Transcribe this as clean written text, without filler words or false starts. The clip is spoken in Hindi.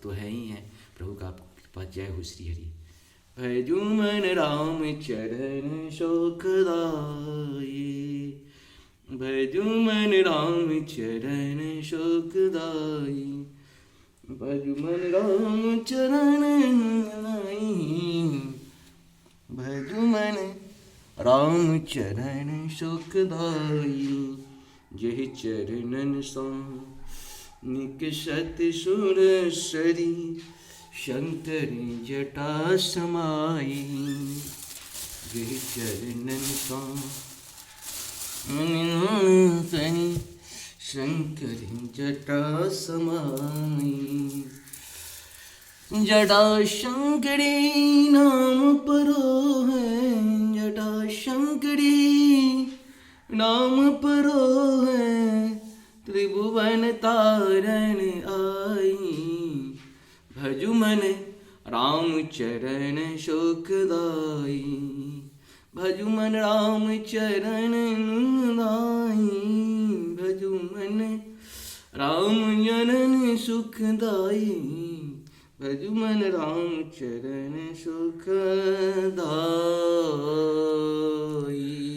तो है ही है। प्रभु का आपके पास जय हो श्री हरि। भजू मन राम चरण शोकदाई, भजू मन राम चरण शोकदाई, भजू मन राम चरण भजू मन राम चरण सुखदाई। जहि चरणन सो निकषत सुर सरी, शंकर जटा समाई। जहि चरणन सो सरी, शंकर जटा समाई। जटा शंकरी नाम परो है, जटा शंकरी नाम परो है, त्रिभुवन तारण आई। भजु मन राम चरण शोकदाई, भजु मन राम चरण नुदाई, भजु मन राम चरण सुखदाई, भजु मन राम चरण सुखदाई।